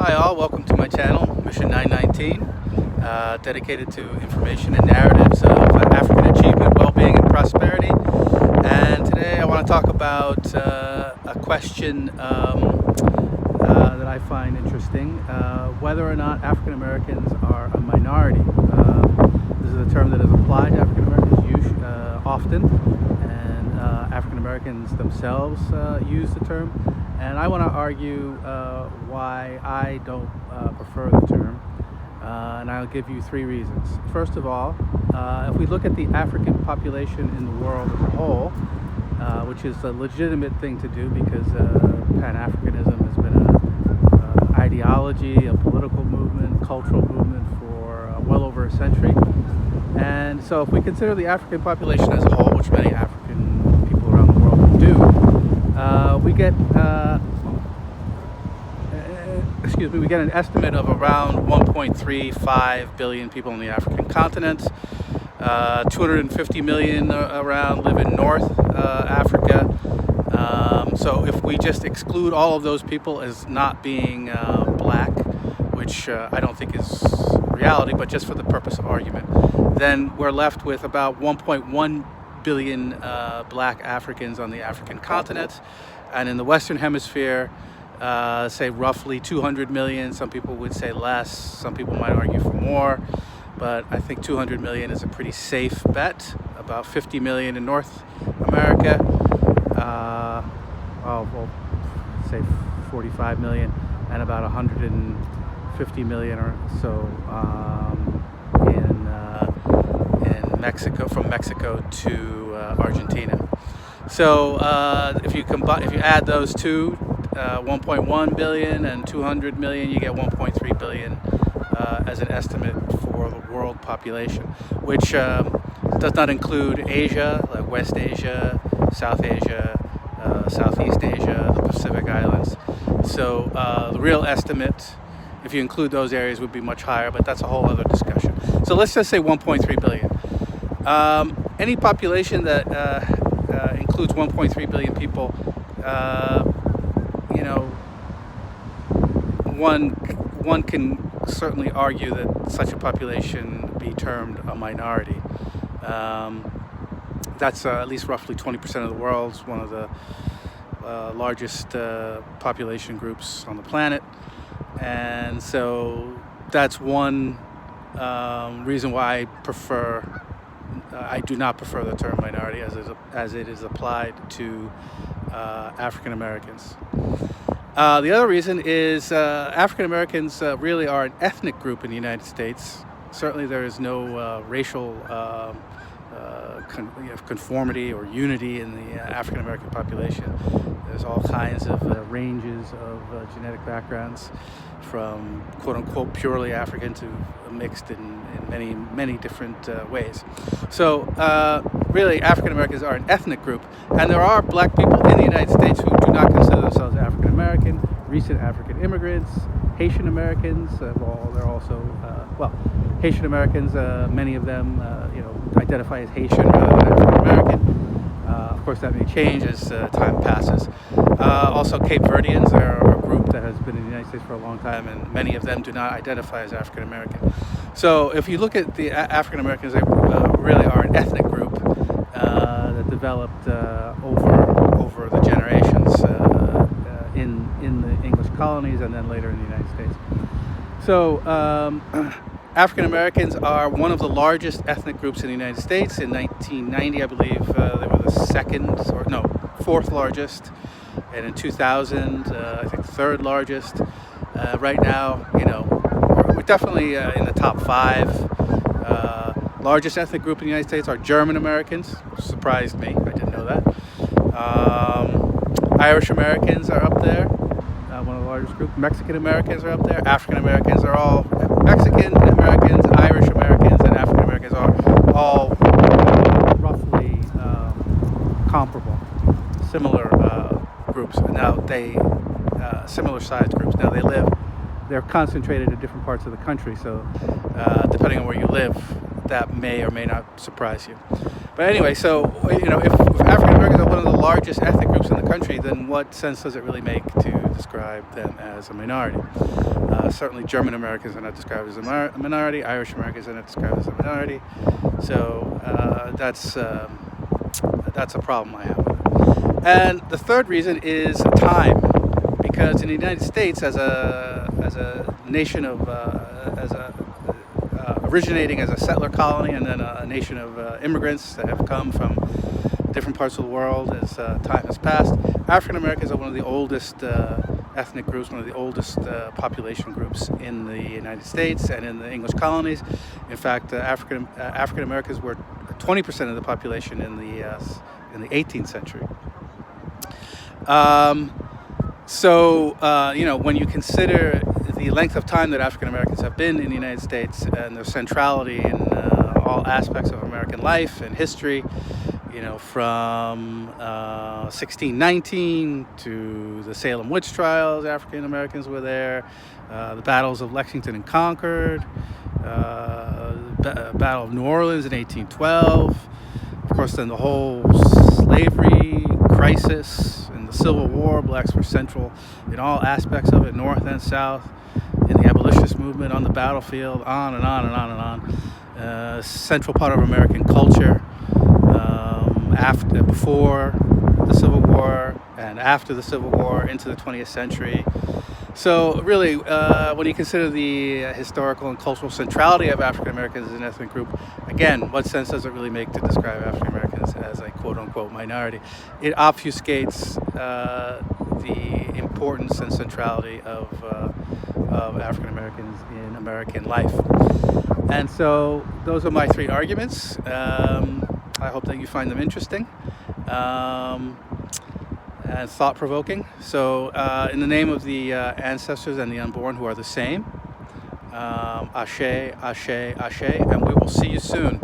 Hi all, welcome to my channel, Mission 919, dedicated to information and narratives of African achievement, well-being, and prosperity. And today I want to talk about a question that I find interesting, whether or not African Americans are a minority. This is a term that is applied to African Americans often, and African Americans themselves use the term. And I want to argue why I don't prefer the term, and I'll give you three reasons. First of all, if we look at the African population in the world as a whole, which is a legitimate thing to do because Pan-Africanism has been an ideology, a political movement, cultural movement for well over a century. And so if we consider the African population as a whole, which many African people around the world do, we get we get an estimate of around 1.35 billion people on the African continent. 250 million around live in North Africa. So if we just exclude all of those people as not being black, which I don't think is reality, but just for the purpose of argument, then we're left with about 1.1 billion black Africans on the African continent. And in the Western Hemisphere, say roughly 200 million. Some people would say less. Some people might argue for more. But I think 200 million is a pretty safe bet. About 50 million in North America. We'll say 45 million. And about 150 million or so in Mexico, from Mexico to Argentina. So if you add those two, 1.1 billion and 200 million, you get 1.3 billion as an estimate for the world population, which does not include Asia, like West Asia, South Asia, Southeast Asia, the Pacific Islands. So the real estimate, if you include those areas, would be much higher, but that's a whole other discussion. So let's just say 1.3 billion. Any population that includes 1.3 billion people, one can certainly argue that such a population be termed a minority. That's at least roughly 20% of the world. It's one of the largest population groups on the planet, and so that's one reason why I do not prefer the term minority as it is applied to African Americans. The other reason is African Americans really are an ethnic group in the United States. Certainly there is no racial conformity or unity in the African American population. There's all kinds of ranges of genetic backgrounds, from quote-unquote purely African to mixed in many different ways. So really African Americans are an ethnic group, and there are black people in the United States who do not consider themselves African American, recent African immigrants, Haitian Americans. They're also Haitian Americans. Many of them identify as Haitian rather than African American. Of course, that may change as time passes. Also, Cape Verdeans are a group that has been in the United States for a long time, and many of them do not identify as African American. So if you look at the African Americans, they really are an ethnic group that developed over the generations in the English colonies and then later in the United States. So African Americans are one of the largest ethnic groups in the United States. In 1990, I believe they were the fourth largest, and in 2000, I think third largest. Right now, we're definitely in the top 5. Largest ethnic group in the United States are German Americans, which surprised me. I didn't know that. Irish Americans are up there, one of the largest groups. Mexican Americans are up there. African Americans are all Mexican Americans, Irish Americans, and African Americans are all roughly comparable, similar groups. Now similar sized groups. Now they're concentrated in different parts of the country, so depending on where you live, that may or may not surprise you. But anyway, so if African Americans are one of the largest ethnic groups in the country, then what sense does it really make to describe them as a minority? Certainly, German Americans are not described as a minority. Irish Americans are not described as a minority. So that's a problem I have with it. And the third reason is time, because in the United States, as a nation of originating as a settler colony and then a nation of immigrants that have come from different parts of the world as time has passed, African Americans are one of the oldest ethnic groups, one of the oldest population groups in the United States and in the English colonies. In fact, African Americans were 20% of the population in the 18th century. When you consider the length of time that African Americans have been in the United States and their centrality in all aspects of American life and history, from 1619 to the Salem witch trials, African Americans were there, the battles of Lexington and Concord, Battle of New Orleans in 1812, of course, then the whole slavery crisis and the Civil War. Blacks were central in all aspects of it, North and South, in the abolitionist movement, on the battlefield, on and on and on and on. Central part of American culture, before the Civil War and after the Civil War into the 20th century. So really, when you consider the historical and cultural centrality of African Americans as an ethnic group, again, what sense does it really make to describe African Americans as a quote-unquote minority? It obfuscates the importance and centrality of African Americans in American life. And so those are my three arguments. I hope that you find them interesting and thought-provoking. So in the name of the ancestors and the unborn who are the same, Ashe, Ashe, Ashe, and we will see you soon.